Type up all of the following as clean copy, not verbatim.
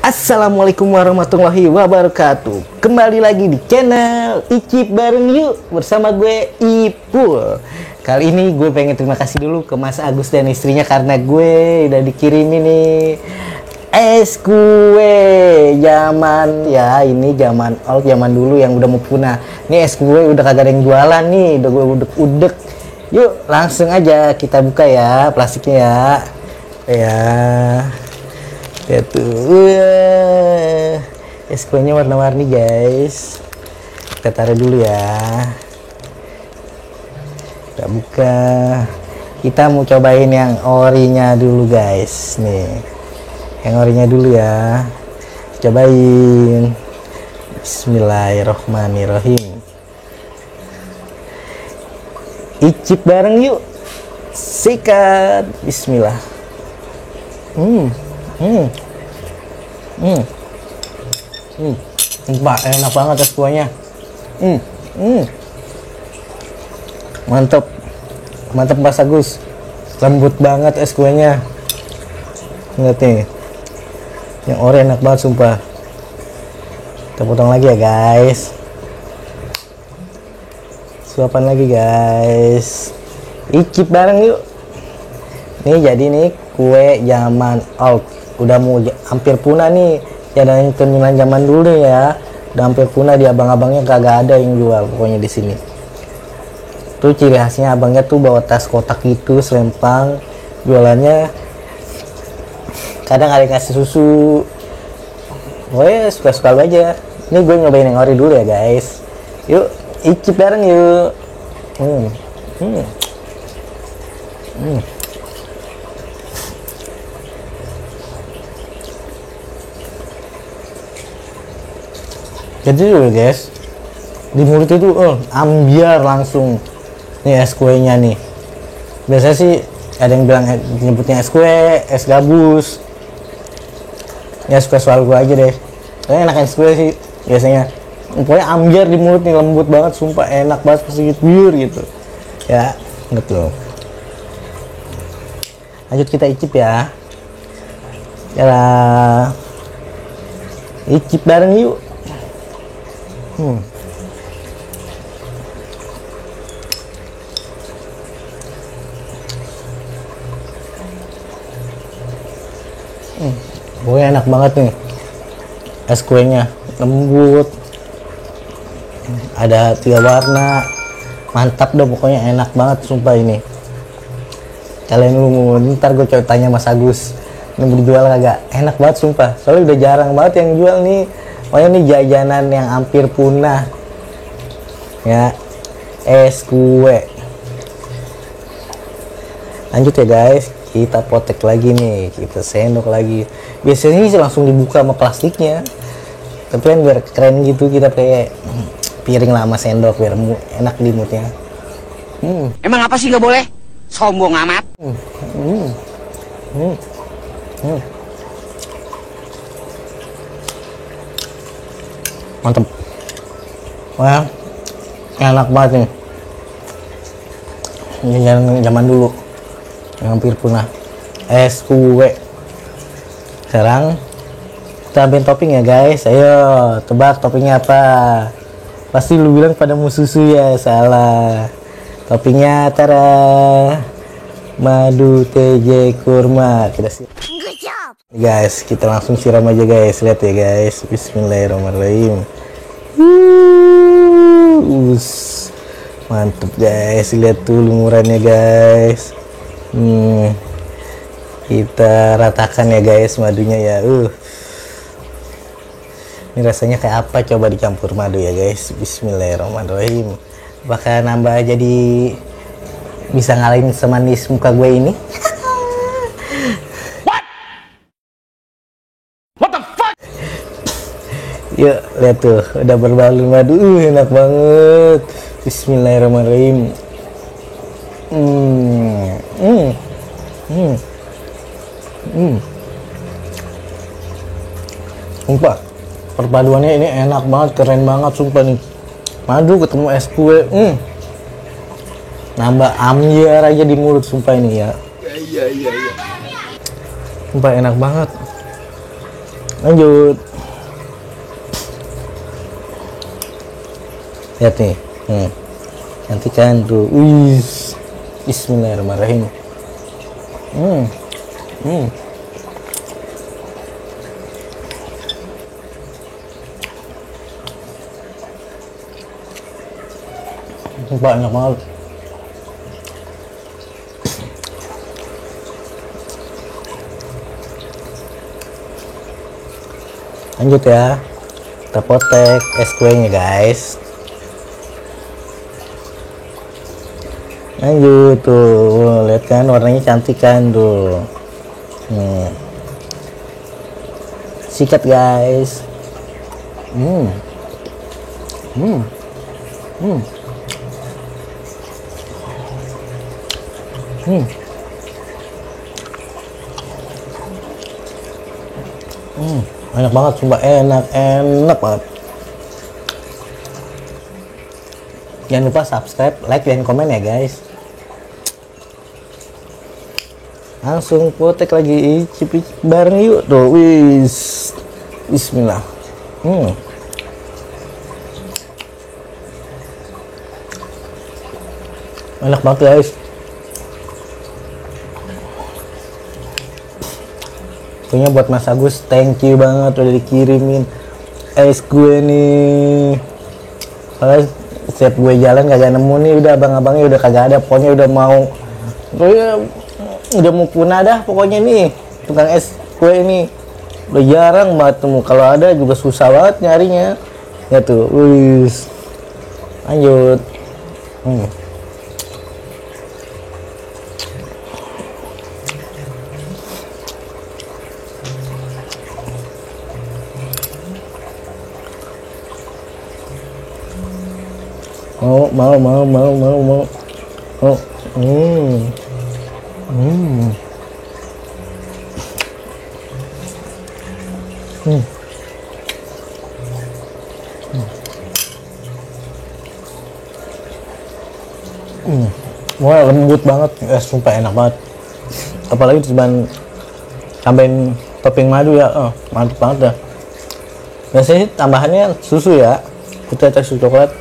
Assalamualaikum warahmatullahi wabarakatuh. Kembali lagi di channel Icip Bareng Yuk bersama gue Ipul. Kali ini gue pengen terima kasih dulu ke Mas Agus dan istrinya karena gue udah dikirimin nih es kue zaman ya, ini zaman old, zaman dulu yang udah mau punah. Ini es kue udah kagak ada yang jualan nih, udah gue udek-udek. Yuk langsung aja kita buka ya plastiknya ya. Ya tuh, es kuenya warna-warni guys. Kita taruh dulu ya. Kita buka. Kita mau cobain yang orinya dulu guys. Nih, yang orinya dulu ya. Cobain. Bismillahirrohmanirrohim. Icip bareng yuk. Sikat. Bismillah. Pak, enak banget es kuahnya. Mantap, mantap Mas Agus. Lembut banget es kuahnya. Lihat nih, yang ori enak banget sumpah. Kita potong lagi ya guys. Suapan lagi guys. Icip bareng yuk. Nih jadi nih kue zaman old, udah mau hampir punah nih. Jangan terminal zaman dulu ya, udah hampir punah, di abang-abangnya kagak ada yang jual pokoknya di sini. Tuh ciri khasnya abangnya tuh bawa tas kotak gitu, selempang, jualannya kadang ada yang kasih susu. Pokoknya suka-suka aja. Ini gue nyobain yang ori dulu ya guys. Yuk icip bareng yuk. Jadi guys, di mulut itu ambiar langsung nih es kuenya nih. Biasanya sih ada yang bilang nyebutnya es kue, es gabus. Ya suka soal gue aja deh. Kayaknya enak es kue sih biasanya. Pokoknya ambiar di mulut nih, lembut banget, sumpah enak banget, sedikit biur gitu. Ya, betul. Lanjut kita icip ya. Yalah. Icip bareng yuk. Pokoknya enak banget nih es kuenya, lembut, ada 3 warna, mantap dah pokoknya, enak banget sumpah ini. Kalian lu ntar gue coba tanya Mas Agus ini dijual kagak, enak banget sumpah, soalnya udah jarang banget yang jual nih. Pokoknya ini jajanan yang hampir punah ya, es kue. Lanjut ya guys, kita potek lagi nih, kita sendok lagi. Biasanya sih langsung dibuka sama plastiknya, tapi kan biar keren gitu kita pakai piring lah sama sendok biar enak di moodnya. Emang apa sih nggak boleh? Sombong amat. Mantep. Wah, enak banget nih. Ini zaman dulu yang hampir punah, es kue. Sekarang kita ambil topping ya guys. Ayo tebak toppingnya apa? Pasti lu bilang pada mau susu ya, salah. Toppingnya tara, madu TJ kurma. Kita siap guys, kita langsung siram aja guys. Lihat ya guys, bismillahirrahmanirrahim. Mantep guys, lihat tuh lumurannya guys. Kita ratakan ya guys madunya ya. Ini rasanya kayak apa, coba dicampur madu ya guys. Bismillahirrahmanirrahim. Bakal nambah jadi bisa ngalahin semanis muka gue ini. What the fuck? Yuk lihat tuh, udah berbalur madu, enak banget. Bismillahirrahmanirrahim. Sumpah perpaduannya ini enak banget, keren banget sumpah nih. Madu ketemu es kue, nambah ambiar aja di mulut sumpah ini ya. Sumpah enak banget. Lanjut. Lihat nih. Nanti kan tuh. Bismillahirrahmanirrahim. Banyak banget. Lanjut ya, kita potek es kuenya guys. Lanjut tuh, lihat kan warnanya cantik kan tuh. Sikat guys. Banyak banget, sumpah enak banget. Jangan lupa subscribe, like, dan komen ya guys. Langsung potek lagi, icip bareng yuk tuh. Bismillah. Enak banget guys. Punya buat Mas Agus, thank you banget udah dikirimin es gue nih. Soalnya setiap gue jalan kagak nemu nih, udah abang-abangnya udah kagak ada, pokoknya udah mau punah dah pokoknya nih. Tukang es gue ini udah jarang banget temu, kalau ada juga susah banget nyarinya. Ya tuh, lanjut. Mau. Wah, lembut banget, sumpah enak banget. Apalagi cuman tambahin topping madu ya, mantap banget dah. Biasanya tambahannya susu ya, putih atau susu coklat.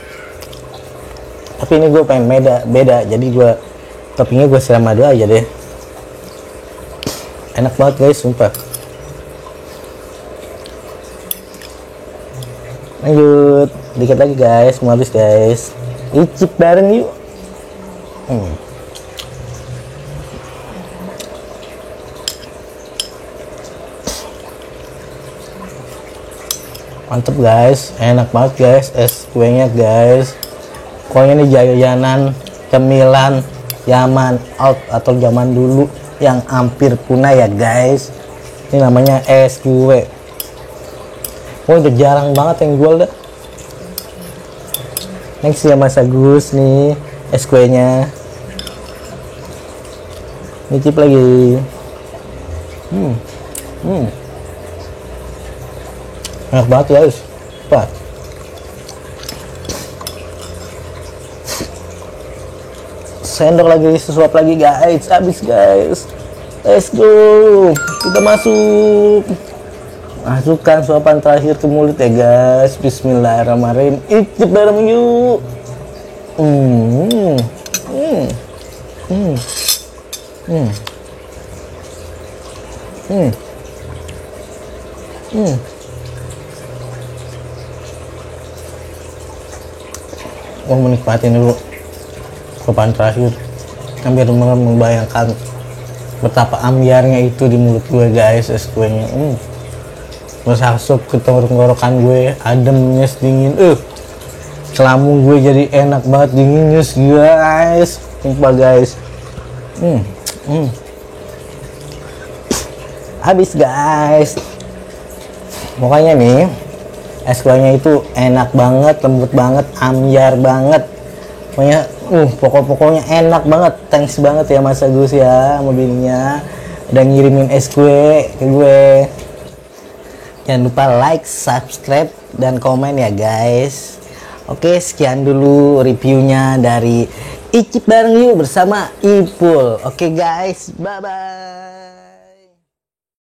Tapi ini gue pengen beda, jadi gue toppingnya gue siram madu aja deh. Enak banget guys, sumpah. Lanjut, dikit lagi guys, mau habis guys. Icip bareng yuk. Mantep guys, enak banget guys es kuenya guys. Pokoknya ini jajanan cemilan zaman out atau zaman dulu yang hampir punah ya guys. Ini namanya es kue. Udah jarang banget yang jual dah. Next ya Mas Agus nih es kuenya. Nyicip lagi. Enak banget guys. Cepat. Sendok lagi, sesuap lagi guys, habis guys. Let's go, kita masukkan suapan terakhir ke mulut ya guys. Bismillahirrahmanirrahim, icip bareng yuk. Menikmati dulu sopan terakhir, hampir membayangkan betapa ambiarnya itu di mulut gue guys es kuenya. Masuk ke tenggorokan gue, adem, nyes, dingin. Selambung gue jadi enak banget, dingin, nyes guys. Sumpah guys. Habis guys. Pokoknya nih es kuenya itu enak banget, lembut banget, ambiar banget. Pokoknya enak banget. Thanks banget ya Mas Agus ya, mobilnya udah ngirimin es kue ke gue. Jangan lupa like, subscribe, dan komen ya guys. Oke, sekian dulu reviewnya dari Icip Bareng Yuk bersama Ipul. Oke guys, bye bye.